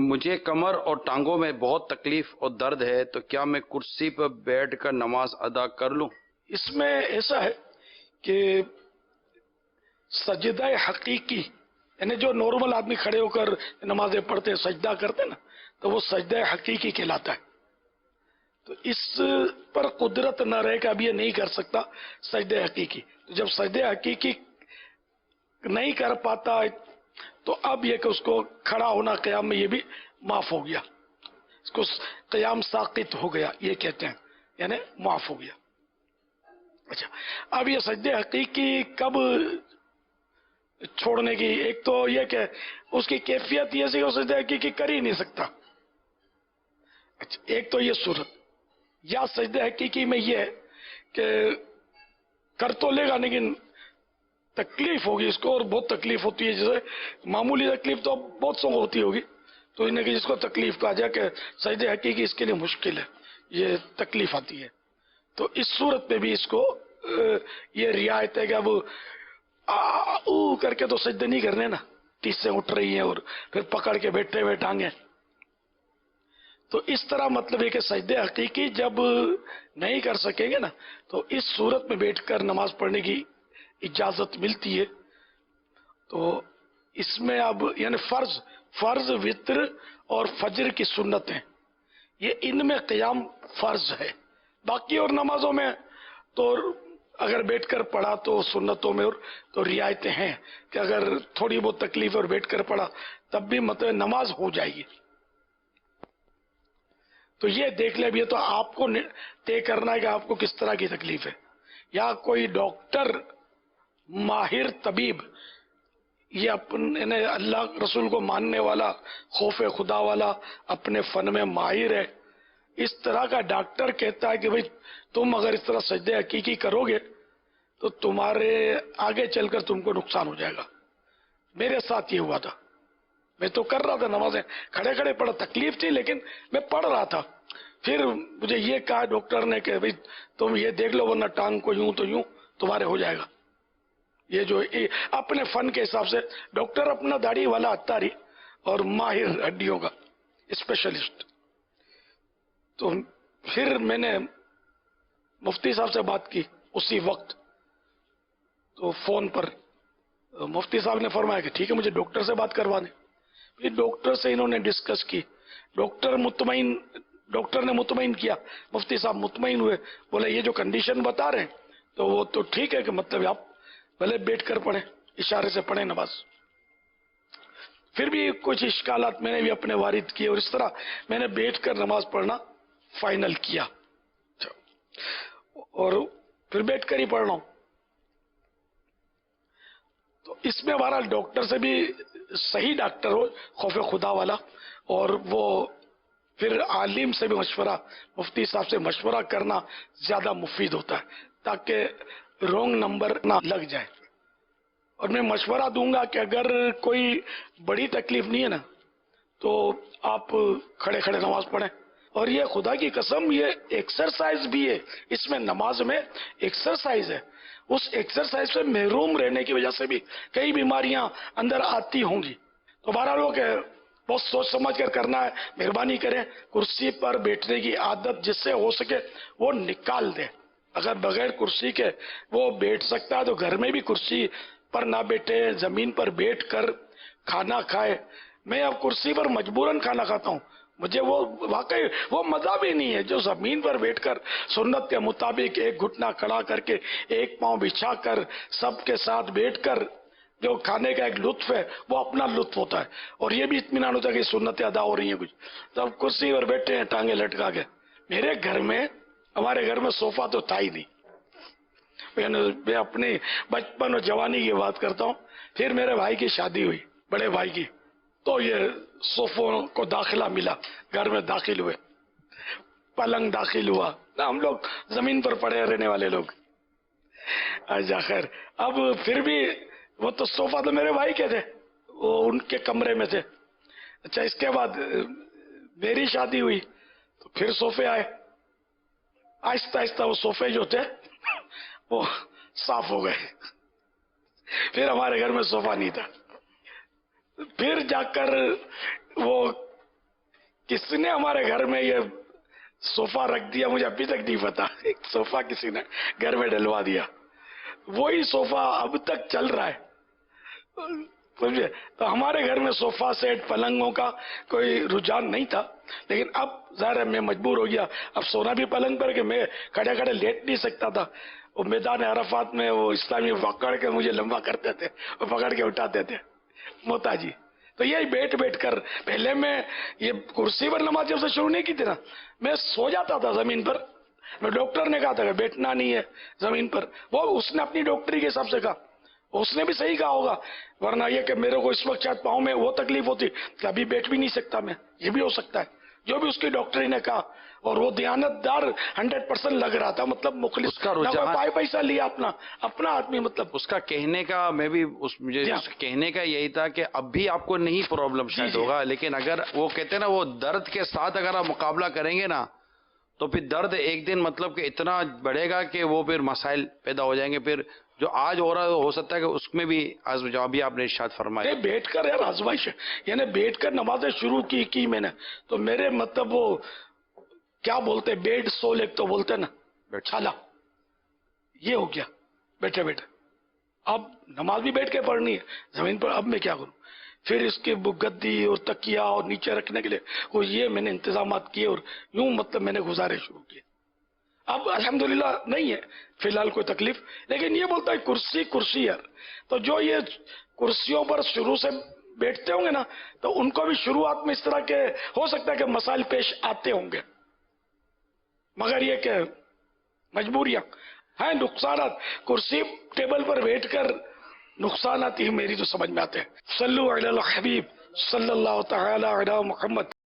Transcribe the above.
مجھے کمر اور ٹانگوں میں بہت تکلیف اور درد ہے، تو کیا میں کرسی پر بیٹھ کر نماز ادا کر لوں؟ اس میں ایسا ہے کہ سجدہ حقیقی، یعنی جو نارمل آدمی کھڑے ہو کر نمازیں پڑھتے سجدہ کرتے نا، تو وہ سجدہ حقیقی کہلاتا ہے. تو اس پر قدرت نہ رہے کہ اب یہ نہیں کر سکتا سجدہ حقیقی. تو جب سجدہ حقیقی نہیں کر پاتا تو اب یہ کہ اس کو کھڑا ہونا قیام میں یہ بھی معاف ہو گیا، اس کو قیام ساقط ہو گیا یہ کہتے ہیں، یعنی معاف ہو گیا. اچھا، اب یہ سجدہ حقیقی کب چھوڑنے کی، ایک تو یہ کہ اس کی کیفیت یہ سی سجدہ حقیقی کر ہی نہیں سکتا. اچھا، ایک تو یہ صورت، یا سجدہ حقیقی میں یہ ہے کہ کر تو لے گا لیکن تکلیف ہوگی اس کو، اور بہت تکلیف ہوتی ہے، جیسے معمولی تکلیف تو بہت سو ہوتی ہوگی، تو انہیں کہ جس کو تکلیف کہا جائے کہ سجدہ حقیقی اس کے لیے مشکل ہے، یہ تکلیف آتی ہے. تو اس صورت میں بھی اس کو یہ رعایت ہے کہ اب او کر کے تو سجدے نہیں کرنے نا، ٹیسیں اٹھ رہی ہیں اور پھر پکڑ کے بیٹھے ہوئے ٹانگیں. تو اس طرح مطلب ہے کہ سجدہ حقیقی جب نہیں کر سکیں گے نا، تو اس صورت میں بیٹھ کر نماز پڑھنے کی اجازت ملتی ہے. تو اس میں اب یعنی فرض وتر اور فجر کی سنتیں، یہ ان میں قیام فرض ہے. باقی اور نمازوں میں تو اگر بیٹھ کر پڑھا تو سنتوں میں اور تو رعایتیں ہیں کہ اگر تھوڑی بہت تکلیف اور بیٹھ کر پڑھا تب بھی مطلب نماز ہو جائے گی. تو یہ دیکھ لیں، اب یہ تو آپ کو طے کرنا ہے کہ آپ کو کس طرح کی تکلیف ہے. یا کوئی ڈاکٹر ماہر طبیب، یہ اپنے اللہ رسول کو ماننے والا، خوف خدا والا، اپنے فن میں ماہر ہے، اس طرح کا ڈاکٹر کہتا ہے کہ بھئی تم اگر اس طرح سجدہ حقیقی کرو گے تو تمہارے آگے چل کر تم کو نقصان ہو جائے گا. میرے ساتھ یہ ہوا تھا، میں تو کر رہا تھا نمازیں کھڑے کھڑے پڑھا، تکلیف تھی لیکن میں پڑھ رہا تھا. پھر مجھے یہ کہا ڈاکٹر نے کہ بھئی تم یہ دیکھ لو ورنہ ٹانگ کو یوں تو یوں تمہارے ہو جائے گا. یہ جو اپنے فن کے حساب سے ڈاکٹر اپنا داڑھی والا اتاری اور ماہر ہڈیوں کا اسپیشلسٹ. تو پھر میں نے مفتی صاحب سے بات کی اسی وقت، تو فون پر مفتی صاحب نے فرمایا کہ ٹھیک ہے مجھے ڈاکٹر سے بات کروا دیں. پھر ڈاکٹر سے انہوں نے ڈسکس کی، ڈاکٹر نے مطمئن کیا، مفتی صاحب مطمئن ہوئے، بولے یہ جو کنڈیشن بتا رہے ہیں تو وہ تو ٹھیک ہے کہ مطلب آپ بھلے بیٹھ کر پڑھیں، اشارے سے پڑھیں نماز. پھر بھی کچھ اشکالات میں نے بھی اپنے وارد کیے اور اس طرح میں نے بیٹھ کر نماز پڑھنا فائنل کیا، اور پھر بیٹھ کر ہی پڑھ رہا ہوں. تو اس میں بہرحال ڈاکٹر سے بھی صحیح ڈاکٹر ہو، خوف خدا والا، اور وہ پھر عالم سے بھی مشورہ، مفتی صاحب سے مشورہ کرنا زیادہ مفید ہوتا ہے تاکہ رونگ نمبر نہ لگ جائے. اور میں مشورہ دوں گا کہ اگر کوئی بڑی تکلیف نہیں ہے نا تو آپ کھڑے کھڑے نماز پڑھیں. اور یہ خدا کی قسم یہ ایکسرسائز بھی ہے، اس میں نماز میں ایکسرسائز ہے. اس ایکسرسائز سے محروم رہنے کی وجہ سے بھی کئی بیماریاں اندر آتی ہوں گی. تو بہرحال وہ کہ بہت سوچ سمجھ کر کرنا ہے. مہربانی کریں کرسی پر بیٹھنے کی عادت جس سے ہو سکے وہ نکال دیں. اگر بغیر کرسی کے وہ بیٹھ سکتا ہے تو گھر میں بھی کرسی پر نہ بیٹھے، زمین پر بیٹھ کر کھانا کھائے. میں اب کرسی پر مجبوراً کھانا کھاتا ہوں، مجھے وہ واقعی وہ مزہ بھی نہیں ہے جو زمین پر بیٹھ کر سنت کے مطابق ایک گھٹنا کھڑا کر کے ایک پاؤں بچھا کر سب کے ساتھ بیٹھ کر جو کھانے کا ایک لطف ہے وہ اپنا لطف ہوتا ہے، اور یہ بھی اطمینان ہوتا ہے کہ سنتیں ادا ہو رہی ہیں کچھ. تو اب کرسی پر بیٹھے ہیں ٹانگیں لٹکا کے. میرے گھر میں، ہمارے گھر میں صوفہ تو تھا ہی نہیں. میں اپنی بچپن اور جوانی کی بات کرتا ہوں. پھر میرے بھائی کی شادی ہوئی، بڑے بھائی کی، تو یہ صوفوں کو داخلہ ملا، گھر میں داخل ہوئے، پلنگ داخل ہوا. ہم لوگ زمین پر پڑے رہنے والے لوگ. اچھا خیر، اب پھر بھی وہ تو صوفہ تو میرے بھائی کے تھے، وہ ان کے کمرے میں تھے. اچھا اس کے بعد میری شادی ہوئی تو پھر صوفے آئے. آہستہ آہستہ وہ صوفے جو تھے وہ صاف ہو گئے. پھر ہمارے گھر میں صوفہ نہیں تھا. پھر جا کر وہ کس نے ہمارے گھر میں یہ صوفہ رکھ دیا مجھے ابھی تک نہیں پتا. ایک صوفہ کسی نے گھر میں ڈلوا دیا, وہی صوفہ اب تک چل رہا ہے. سمجھے؟ تو ہمارے گھر میں صوفہ سیٹ پلنگوں کا کوئی رجحان نہیں تھا, لیکن اب ظاہر ہے میں مجبور ہو گیا. اب سونا بھی پلنگ پر کہ میں کھڑے کھڑے لیٹ نہیں سکتا تھا. وہ میدان عرفات میں وہ اسلامی پکڑ کے مجھے لمبا کرتے تھے, وہ پکڑ کے اٹھاتے تھے محتاجی. تو یہی بیٹھ بیٹھ کر, پہلے میں یہ کرسی پر نماز جب سے شروع نہیں کی تھی نا, میں سو جاتا تھا زمین پر. میں ڈاکٹر نے کہا تھا کہ بیٹھنا نہیں ہے زمین پر, وہ اس نے اپنی ڈاکٹری کے حساب سے کہا, اس نے بھی صحیح کہا ہوگا. ورنہ یہ کہ میرے کو اس وقت شاید پاؤں میں وہ تکلیف ہوتی کہ ابھی بیٹھ بھی نہیں سکتا میں, یہ بھی ہو سکتا ہے. جو بھی اس کی ڈاکٹری نے کہا, اور وہ دیانتدار 100% لگ رہا تھا, مطلب مخلص, اس کا نہ کوئی رجحان, پیسہ لیا, اپنا آدمی. مطلب اس کا کہنے کا, میں بھی مجھے جی ہاں. اس کہنے کا یہی تھا کہ اب بھی آپ کو نہیں پرابلم شاید جی. ہوگا, لیکن اگر وہ کہتے ہیں نا وہ درد کے ساتھ اگر آپ مقابلہ کریں گے نا, تو پھر درد ایک دن مطلب کہ اتنا بڑھے گا کہ وہ پھر مسائل پیدا ہو جائیں گے. پھر جو آج ہو رہا ہے ہو سکتا ہے کہ اس میں بھی جو ابھی آپ نے ارشاد فرمایا, بیٹھ کر یار آزمائش ہے, یعنی بیٹھ کر نمازیں شروع کی میں نے, تو میرے مطلب وہ کیا بولتے بیڈ سول, ایک تو بولتے نا چھالا, یہ ہو گیا بیٹھے بیٹھے. اب نماز بھی بیٹھ کے پڑھنی ہے زمین پر, اب میں کیا کروں؟ پھر اس کے گدی اور تکیا اور نیچے رکھنے کے لیے وہ یہ میں نے انتظامات کیے, اور یوں مطلب میں نے گزارے شروع کیے. اب الحمدللہ نہیں ہے فی الحال کوئی تکلیف, لیکن یہ بولتا ہے کرسی یار. تو جو یہ کرسیوں پر شروع سے بیٹھتے ہوں گے نا, تو ان کو بھی شروعات میں اس طرح کے ہو سکتا ہے کہ مسائل پیش آتے ہوں گے, مگر یہ کہ مجبوریاں ہیں, نقصانات. کرسی ٹیبل پر بیٹھ کر نقصانات ہی میری تو سمجھ میں آتے ہیں. صلو علی الحبیب صلی اللہ تعالی علی محمد.